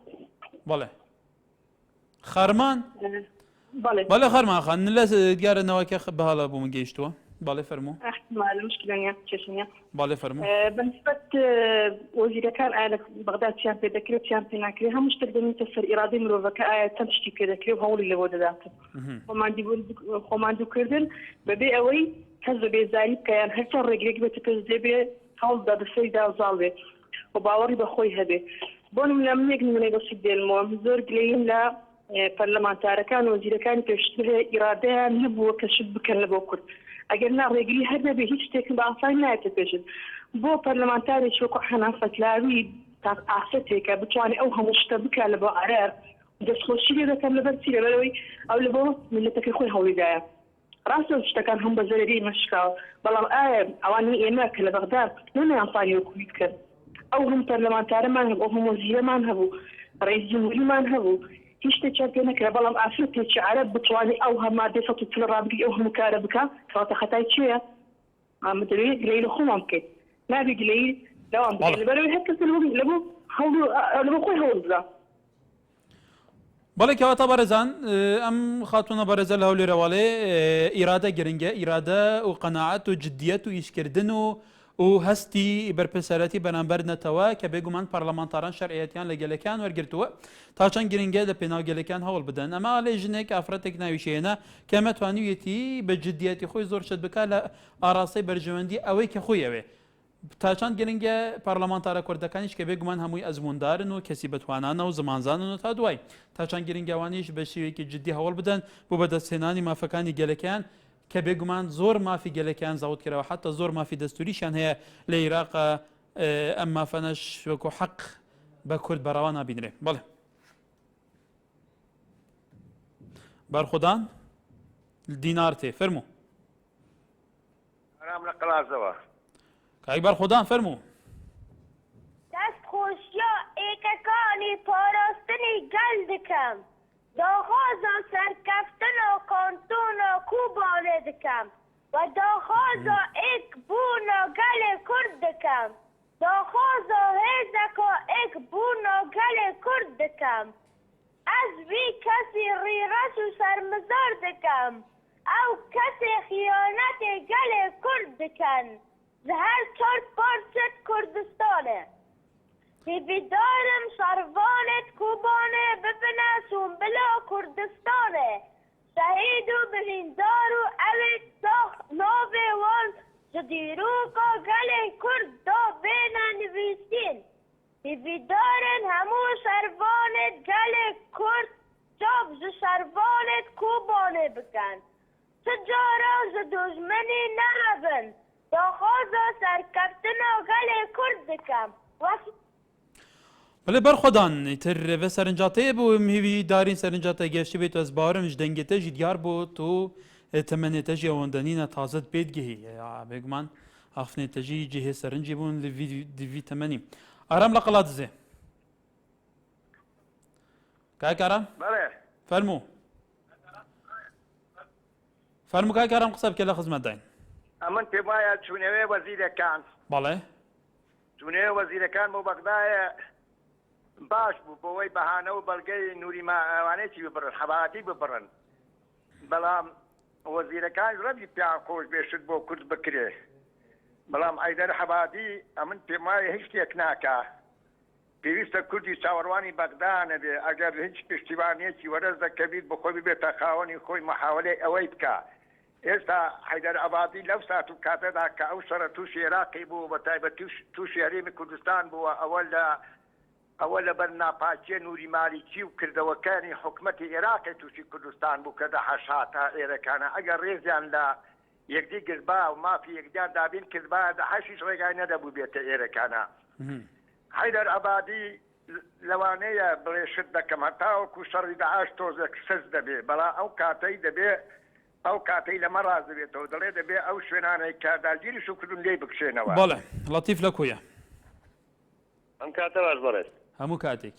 بەڵێ خەرمان بەڵێ خەرمان خان لە دیارەنەوەکە بەهاڵە بوو من گەیشتووە بەڵێ فەرموو احتمال مشكلة چشنية بەڵێ فەرموو بنسبة وزيركان آية بغداد چیان پێ دەکرێت چیان پێ ناکرێت هەموو شتێک دەمێتە سەر ئیرادەی مرۆڤەکە ئایا چەند شتی پێ دەکرێت و هەوڵی لەبۆ دەداتن خۆماندووکردن بەبێ ئەوەی کەس بە بێزاری بکەیان هەرچەند ڕێگرێک بێتە پێش دەبێ هەوڵدا بەسەری داوزاڵ بێ و باوەڕی بەخۆی هەبێ بۆ نمونە من یەک نمونەی بەسیط دێنمەوە زۆر گلەییم لە پەرلەمانتارەکان و وەزیرەکانی پێشتر ئیرادەیان هەبووە کە شت بکەن لە بۆ کورد ئەگەر نا ڕێگری هەر نەبێ هیچ شتێکم بە ئاسانی نایەتە پێشن بۆ پەرلەمانتارێکی وەکو حەنان فەتلاوی تاق ئاسەتێکە بتوانێت ئەو هەموو شتە بکە لە بۆ عەرەر دەستخۆشی لێ دەکەن لەبەر چی لەبەرەوەی ئەو لە بۆ میلەتەکەی خۆی هەوڵیدایە ڕاستە شتەکان هەم بە زەرەری مەشکاوە بەڵام ئایا ئەوانی ئێمە کە لە بەغداد نەمەیانتوانی وەکوی بکەن ئەو هەم پەرلەمانتارەمان هەبوو ئەو هەم وەزیرەمان هەبوو ڕئیس جمهوریمان هەبوو هیچ شتێکیان پێ نەکرا بەڵام ئافرەت پێچی عەرەب بتوانێت ئەو هەمادەی 100 ڕابگری ئەو هەموو کارە بکە کەواتە خەتای چییە؟ ئەمە دەوێت گلەی لە خۆمان بکەیت نابێ گلەی لەوان بکەیت لەبەرەوەی هەر کەس لەبۆ خۆی هەوڵ بدە. بەڵێ کەواتە بەڕێزان ئەم خاتونە بەڕێزە لە هەولێرەوەڵێ ئیرادە گرنگە ئیرادە و قەناعەت و جدیەت و ئیشکردن و هەستی بەرپرسەرەتی بەرامبەر نەتەوە کە بێگومان پەرلەمانتاران شەرعیەتیان لە گەلەکان وەرگرتووە تا چەند گرنگە لە پێناو گەلەکان هەوڵ بدەن ئەمە لێ ژنێک ئافرەتێک ناویشێنە کە مەتوانیوێتی بە جدیەتی خۆی زۆر شت بکات لە ئاراستەی بەرژەوەندی ئەوەی کە خۆی ئەوێ تا چەند گرنگە پەرلەمانتارە کوردەکانیش کە بێگومان هەمووی ئەزموندارن و کەسی بەتوانانە و زمانزانن و تا دوای تا چەند گرنگەوانیش بە شێوەیەکی جدی هەوڵ بدەن بۆ بەدەستهێنانی مافەکانی گەلەکان کە بێگومان زۆر مافی گەلەکان زاوت کراوە حتا زۆر مافی دەستوریشان هەیە لە عێراقا ئەم مافەنەش وەکو حەق بە کورد بەڕەوا نابینرێ. بەڵێ بەرخودان دینار تێ فەرموو ئارام لە قەلازەوە کاک بەرخودان فەرموو. دەستخۆشیە ئێکەکانی پاراستنی گەل دکەم داخوازە سەرکەفتن و کانتون و کوبانێ دکەم و داخوازە ئێک بوون و گەلێ کورد دکەم داخوازە هێزەکە ئێک بوون و گەلێ کورد دکەم ئەس وی کەسی ڕیڕەش و سەرمزار دکەم ئەو کەسێ خیانەتێ گەلێ کورد دکەن هەر 4 پارچەت کوردستانێ هیویدارم شەروانێت کوبانێ ببنە سومبلا کوردستانێ شەهید و بریندار و ئەوێت ساخ ناوێ وان ji dîroka gelê Kurd da bêne nivîsîn hîvîdarên hemû şervanê gelê Kurd çav ji şervanê Kobanê bikin ti cara ji dojmenî nerebin daxwaza serkeftina gelê Kurd dikim بەڵێ بەرخۆدان تر بە سەرنجاتەیە بۆ هیوی دارین سەرنجاتە گەشتی بێت ئەس باوەرم ژ دەنگێتەژی دیار بۆ تۆ تەمەنێتەژی ئەوەندەنینە تازت پێت گەهی بێگومان ئافنێتەژی جێهێ سەرنجی بوون دیوی تەمەنی ئارام لە قەڵات دزێ کاکارام فەرموو فەرموو کاکارام قسە بکە لە خزمەت داین ئەمن پێم وایە چوونەوەی وەزیرەکان بەڵێ چوونەوەی وەزیرەکان بۆ بەغدایە باش بوو بۆەوەی بەهانە و بەڵگەی نووری ماوانێکی ببڕن حەباتی ببڕن بەڵام وەزیرەکان ڕەبی پیان خۆش بێشت بۆ کورد بکرێ بەڵام ئەیدەر حەباتی ئەمن پێم وایە هیچ شتێک ناکا پێویستە کوردی چاوەڕوانی بەغدا نەبێ ئەگەر هیچ پشتیوانیەکی وەرەز دەکەبیت بخۆی ببێتە خاوەنی خۆی مەحاولەی ئەوەی بکە ئێستا حیدەر عەبادی لەو سات و کاتەدا کە ئەو شەڕە تووشی عێراقی بوو بە تایبەت تووشی هەرێمی کوردستان بووە ئەوە لەبەر ناپاکیە نووری مالیکی و کردەوەکانی حکومەتی عێراقی تووشی کوردستان بوو کە دەحەشاتە ئێرەکانە ئەگەر ڕێزیان لە یەکدی گربا و مافی یەکدیان دابین کردبا دەحەشیش ڕێگای نەدەبوو بێتە ئێرەکانە حیدەر عەبادی لەوانەیە بڵێشت دەکەم هەتاوەکو شەڕی داعش تۆزێک سەز دەبێ بەڵام ئەو کاتەی دەبێ ئەو کاتەی لەمە ڕاز دەبێتەوە دەڵێ دەبێ ئەو شوێنانەی کە داگیری شوکردن لێی بکشێنەوە بەڵێ لەتیف لە کوێیە ئەم کاتە باش بەڕێز هەموو کاتێک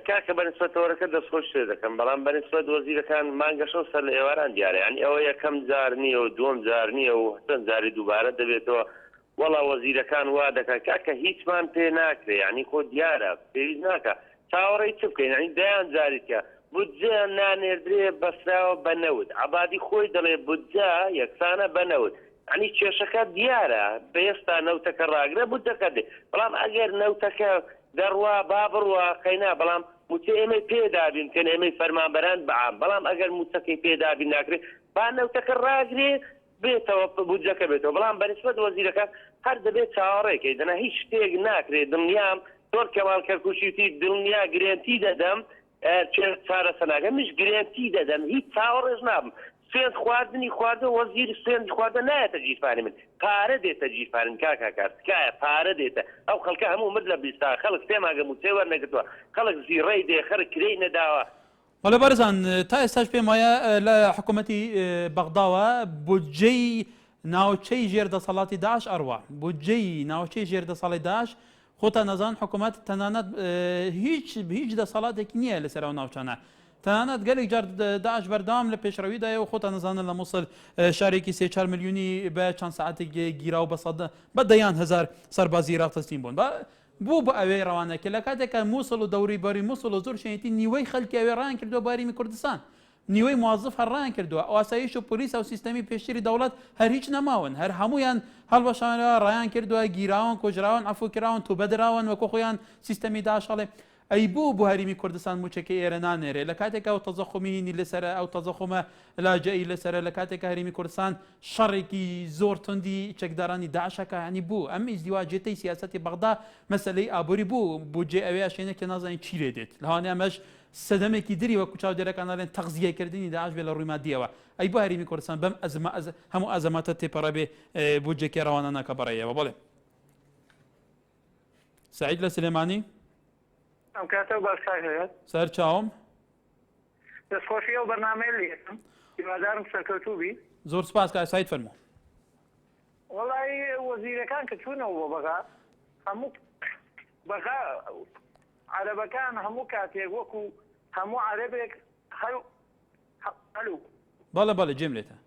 کاکە بەنسبەتەوەرەکە دەستخۆش شێ دەکەم بەڵام بەنسبەت وەزیرەکان مانگەشە سەر لە ئێواران دیارە ینی ئەوە یەکەم جار نییە و دووەم جار نییە و چەند جاری دووبارە دەبێتەوە وەڵا وەزیرەکان وا دەکەن کاکە هیچمان پێ ناکرێ ینی خۆ دیارە پێویست ناکە چاوەڕێی چ بکەین ینی دەیان جاریکە بودجە نانێردرێ بەسراوە بە نەوت عەبادی خۆی دەڵێ بودجە یەکسانە بە نەوت ینی کێشەکە دیارە بەێستا نەوتەکە ڕاگرە بودجەکە دێ بەڵام ئەگەر نەوتەکە دەڕوا با بڕوا قەینا بەڵام موچە ئێمەی پێدابین کە ئێمەی فەرمانبەران بەعام بەڵام ئەگەر موچەکەی پێدابین ناکرێت با نەوتەکە ڕاگرێ بێتەوە بودجەکە بێتەوە بەڵام بەنسبەت وەزیرەکە هەر دەبێت چاوەڕێکەکەی دەنا هیچ شتێک ناکرێت دڵنیام زۆر کەمال کەرکوشیتی دڵنیا گرێنتی دەدەم چارەسە ناکە مش گرێنتی دەدەم هیچ چاوەڕێژ نابم سوێند خواردنی خواردە وەزیر سوێند خواردە نایەتە جیرفانی من پارە دێتە جیرفانم کاکار تکایە پارە دێتە ئەو خەڵکە هەموو مد لە بیستا خەڵک پێماگەم و چێوە نەگرتووە خەڵک زیڕێی دێ خەرک کرێی نەداوە وەڵێ بەرزان تا ئێستاش پێم وایە لە حکوومەتی بەغداوە بودجەی ناوچەی ژێردەسەڵاتی داعش ئەڕوا بودجەی ناوچەی ژێردەسەڵی داعش خۆتان نەزان حکوومەت تەنانەت هیچ دەسەڵاتێکی نییە لەسەر ئەو ناوچانە تەنانەت گەلێک جار داعش بەردەوام لە پێشڕەویدایە و خۆتان نەزانن لە مووسڵ شارێکی 3-4 میلیۆنی بە چەند ساعتێک گیرا و بە دەیان هزار سەربازی عێراق تەسلیم بوون بوو بە ئەوەی ڕەوانەکە لە کاتێکە مووسڵ و دەوری بەری مووسڵ و زۆر شوێنێتی نیوەی خەڵکی ئەوێ ڕایان کردووە باریمی کوردستان نیوەی موازف هەڕایان کردووە ئاسایش و پۆلیس و سیستەمی پێشتری دەوڵەت هەر هیچ نەماون هەر هەمویان هەڵبەشانەوە ڕایان کردووە گیراون کۆژراون ئەفوکراون تو بەدراون وەکو خۆیان سیستەمی داعشەڵێ ئەی بوو بۆ هەریمی کوردستان موچەکەی ئێرە نانێرێ لە کاتێکە ئەو تەزەخۆمی لەسەر ئەو تەزەخۆمە لاجئی لەسەر لە کاتێکە هەریمی کوردستان شەڕێکی زۆر توندی چەکدارانی داعشەکە ینی بوو ئەم ئیزدیواجێتەی سیاسەتی بەغدا مەسەلەی ئابووری بوو بودجێ ئەوەیە شوێنە کە نازانین چی لێ دێت لەوانێ ئەمەش سەدەمێکی دری وەکو چاودێرەکان ناڵێن تەغزیەکردنی داعش بێ لە ڕووی مادیەوە ئەی بۆ هەریمی کوردستان بەم هەموو ئەزەماتە تێپەڕە بێ بودجێکی ڕەوانە ناکە بەڕێیەوە بڵێ سعید لە سلێمانی ئەم کاتە باش هەیە سەر چاوم دەستخۆشی ئەو بەرنامەیە لێتم هیوادارم سەرکەوتوو بی زۆر سپاس کە سعید فەرموو وەڵی وەزیرەکان کە چوونەوە بۆ بەغا هەموو بەغا عەرەبەکان هەموو کاتێک وەکو هەموو عەرەبێک هەلو بەڵێ جێم لێتە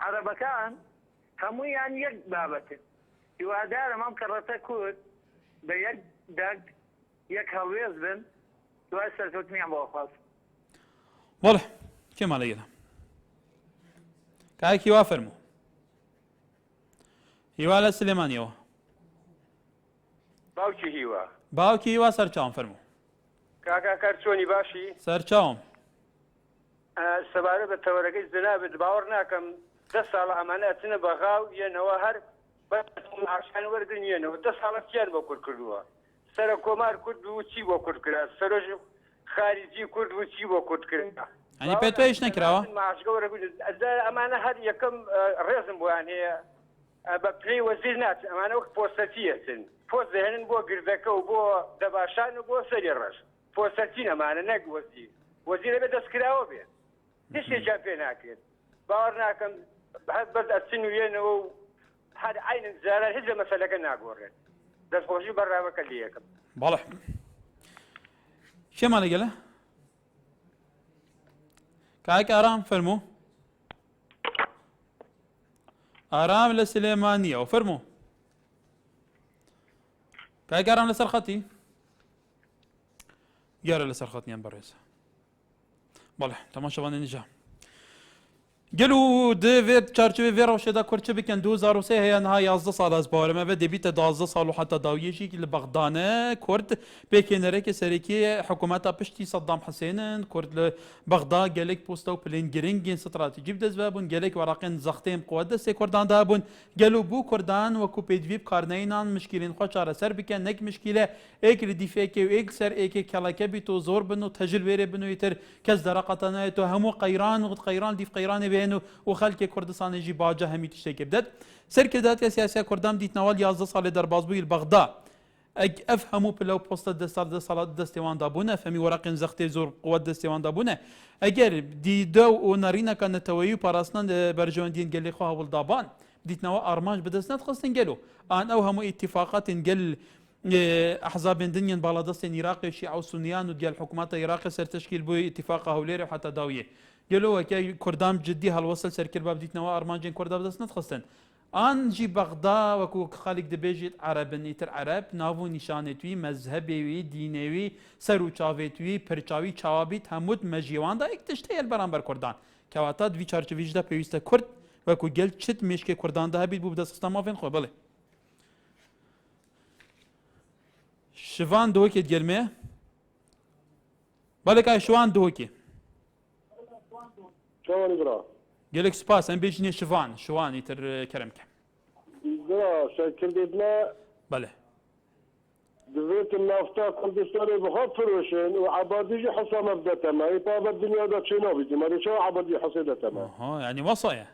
عەرەبەکان هەموویان یەک بابەتن هیوادارم ئەم کەڕەتە کورد بە یەک دەنگ یەک هەڵوێز بن دوای سەرکەوتنیان بۆ خواست بەڵێ کێمە لەگەڵە کاکی وا فەرموو هیوا لە سلێمانیەوە باوکی هیوا باوکی هیوا سەرچاوم فەرموو کاکاکار چۆنی باشی سەرچاوم سەبارە بە تەوەرەکەی جنابێت باوەڕ ناکەم 10 ساڵە ئەمانە ئەچنە بەغاو یەنەوە هەر عاشان وەرگن یێنەوە 10 ساڵە چیان بۆ کورد کردووە سەرە کۆمار کورد و چی بۆ کورد کرا سەرۆژ خارجی کورد و چی بۆ کورد کرا ئەنی پێ تۆ هیچ نەکراوە ئەمانە هەر یەکەم ڕێزم بۆیان هەیە بە پلەی وەزیر ناچ ئەمانە وەک پۆستەچیەچن پۆست دەهێنن بۆ گردەکە و بۆ دەباشان و بۆ سەری ڕەش پۆستەچین ئەمانە نەک وەزیر وەزیرە بێ دەستکراوە بێت هیچ شتێکیان پێ ناکرێت باوەڕ ناکەم بەس ئەچن و یێنەوە و هەر عین زارە هیچ لە مەسەلەکە ناگۆڕێت دەستخۆشی بەڕامەکە لە یەکەم بەڵێ شێمان لەگەڵە کاک ئارام فەرموو ئارام لە سلێمانیەوە فەرموو کاک ئارام لەسەر خەتی گەرە لەسەر خەتیان بەڕێزە بەڵێ تەماشەوانە نیجا گەلو دەوێت چارچوێ vê ڕەوشێدا کورچە بکەن 2003 هەیە نها 11 ساڵ ئەس باوەرەمە دەبیتە 12 ساڵ و حتا داویەژێکی لە بەغدانە کورد پێکێنەرێکی سەرەکی حکوومەتە پشتی سەدام حسێنن کورد لە بەغدا گەلێک پۆستە و پلێن گرنگین ستراتیجی بدەست بوون گەلێک وەراقێن زەختەیەم قووە دەستێ کورداندا بوون گەلو بوو کوردان وەکو پێدوی بکارنەینان مشکلین خۆ چارەسەر بکەن نەک مشکلە ئێک لە دیفێکێ و ئێک سەر ئێکێ کەڵەکە بیت و زۆر بن و تەژل وێرێ بنویتر کەس دەرەقەتەنایێت و هەموو قەیران و قەیران دیف قەیرانێ بێن و خەڵکی کوردستانێژی باجە هەمی تشتێکی بدەت سەرکرداتکە سیاسیا کوردام دیتنەوە 11 ساڵێ دەربازبووی بەغدا ئەف هەموو پلە و پۆستە دەسەڵ ساڵات دەستێواندا بوونە فەمی وەراقین زەختێ زۆر قووەت دەستێواندا بوونە ئەگەر دیدە و نەڕینەکە نەتەوەیی و پاراستنان بەرژەوەندین گەلی خۆ هەوڵدابان دیتنەوە ئارمانج بدەست نەتخستن گەلو ئان ئەو هەموو ئیتیفاقاتین گەل ئەحزابێن دنیان باڵادەستێن عێراقیشی ئەو سونیان و دیال حکوومەتە عێراقی سەرتەشکیل بووی ئیتیفاقە هەولێرە حتا داویە گەلەوەکە کوردام جددی هەڵوەسل سەرکرد بە بدیتنەوە ئارمانجین کوردا بدەست نەتخستن ئانجی بەغدا وەکو خەڵک دەبێژێت عەرەبن ئیتر عەرەب ناو و نیشانێتوی مەزهەبێوی دینێوی سەر و چاوێتوی پرچاوی چاوابیت هەمووت مەژیواندا ئێک تشتەیە بەرامبەر کوردان کەواتە دوی چارچویشدا پێویستە کورد وەکو گەل چت مێشکێ کورداندا هەبیت بوو بدەستخستە مافێن خۆ بڵێ شوان دۆکێت گەلمەیە بەڵێ کای شوان دۆکێ gelek spas em bêjinê şivan îtir keremke şekildîne bele divêt nafta Kurdistanê biha firoşin û ebadî jî hesa me bide tema êpa ve dinyada çê nabîdî me çawa ebadî hesê de tema yanî wasa ye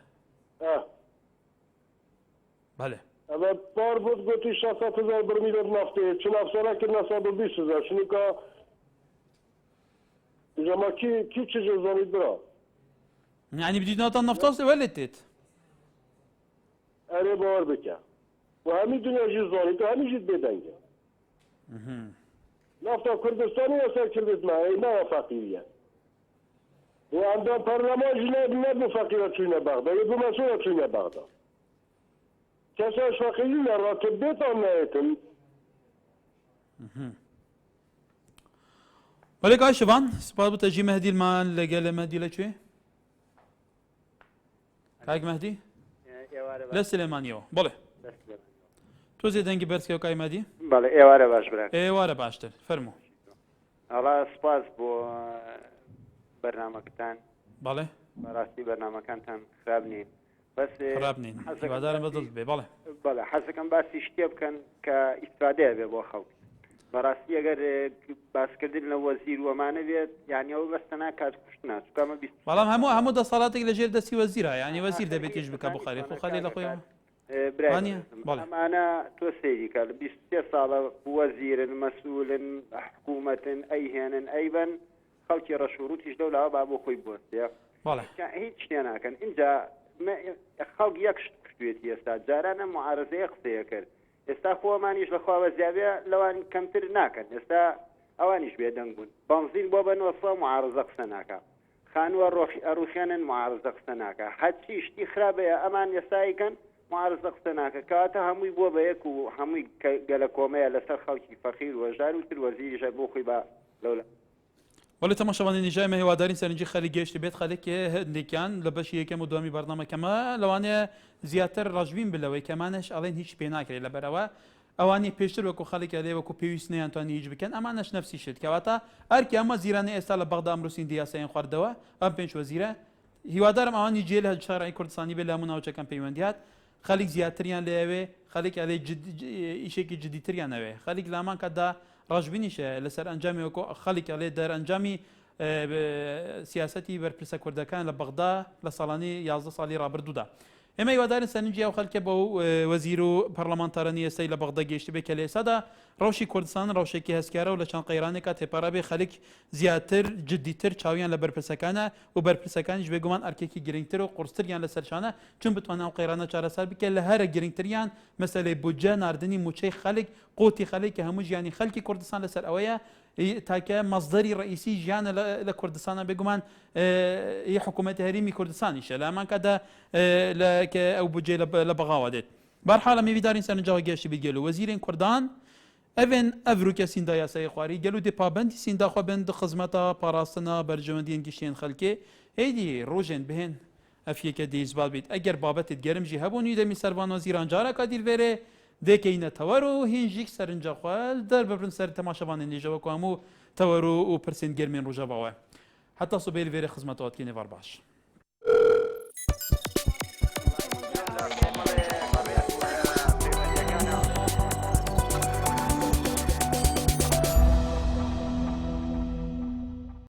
bele evet par bud gotî 600,000 birmîlek naftê çi nafsara kirine 120,000 şinîka jema kî çi ji zanî bira يعني بديت ناطن نفطاس ولدت أنا باور بك وهمي دنيا جي زوني وهمي جي بيدنجا نفط كردستان وسا كردستان ما وفاقية وعندهم برلمان جناب نبو فقيرة فينا بغداد يبو مسؤولة فينا بغداد كساش فقيرين راتب بيت عنايتم ولك آي شبان سباب تجي مهدي المال لقال مهدي لشوي كايك مهدي لا سليمانيو بله تو زيدنگي برسكي وكاي مهدي بله ايواره باش برك ايواره باشتر فرمو الله سپاس بو برنامجتان بله براستی برنامجتان خراب نین بس خراب نین هیوادارم بدل بي بله بله حسكم باسی اشتیا بکن که استفاده به بو خلق براستی اگر باس کردن وزیر و معنی بیاد یعنی او بس تناکات کشتنا کما بیست والله همو ده صلاتك لجير دسي وزيرها يعني وزير دبيت يجبك ابو خليل خو خليل اخويا برانيا أنا توسيدي قال 23 سالة وزير مسؤول حكومة أيهن أيضا خلقي رشوروت دولة بابو خوي بوسيا والله هيك أنا كان إنجا خلق يكشت كشتويتي استاد جارانا معارضة يقصي كر استا خو مانيش لخوا وزيابيا لو ان كمتر ناكن استا اوانيش بيدنقون بنزين بوبن وصا معارضة قسناكا خانوا الروخيان معارضة قسناكا حتى اشتي خرابة امان يسايكن معارضة قسناكا كاتا هموي بوبيك وهموي قالكوميا لسر خلقي فخير وجار والوزير جابو خيبا لولا ولی تماشاوانی جای مهوادارین سرنجی خالی گشت بیت خالی که هندیکان لباش یکم مدامی برنامه کما لوانه زیاتر راجبین بلوی کمانش الان هیچ پینا کردی لبروا اوانی پیشتر وکو خالی کردی وکو پیوست نه انتونی هیچ بکن امانش نفسی شد که واتا ارکی اما زیرانه استال بغداد امروزین دیاسین خواردوا ام پنج وزیره هیوادارم اوانی جیل هج شرعی کردستانی بلامون او چکم پیوندیات خالی زیاتریان لیوی خالی که علی جد ایشی کی جدیتریان لیوی خالی لامان کدا راجبینیش لسر انجامی وکو خالی که علی در انجامی سیاستی برپرسه کردکان لبغداد لسالانی 11 سالی رابردو دا اما یوادارن سنجی او خلک با وزیر پارلمانترانی است لبغداد گشت به کلی صدا روشی کردستان روشی که هسکاره و لچان قیرانی که تپارا خلک زیاتر جدیتر چاویان لبرپرسکانه و برپرسکانش بگوان ارکیکی گرینگتر و قرصتریان لسرشانه چون بتوانه او قیرانه چاره سر بکل لهر گرینگتریان مثل بودجه ناردنی موچه خلک قوتی خلک هموج یعنی خلکی کردستان لسر اویا تاکه مصدری رئیسی جان لکردستان بگوان ی حکومت هریمی کردستانیشه لما کدا لک او بودجه لبغاودت برحال می بیدارین سرنجا گشت بیگلو وزیرین کردان اون افروک سیندا یاسای خواری گلو دی پابندی سیندا خو بند خدمتا پاراستنا برجمندین گشتین خلکی هیدی روزن بهن افیک دیز بال بیت اگر بابت گرم جی هبونی دمی سروان وزیران جارا کادیل وره دکینه تورو هینجیک سرنجا خوال در ببرن سر تماشاوان نیجا و کوامو تورو و پرسین گرمین روجا باوه حتی صبح وره خدمتات کینه ور باش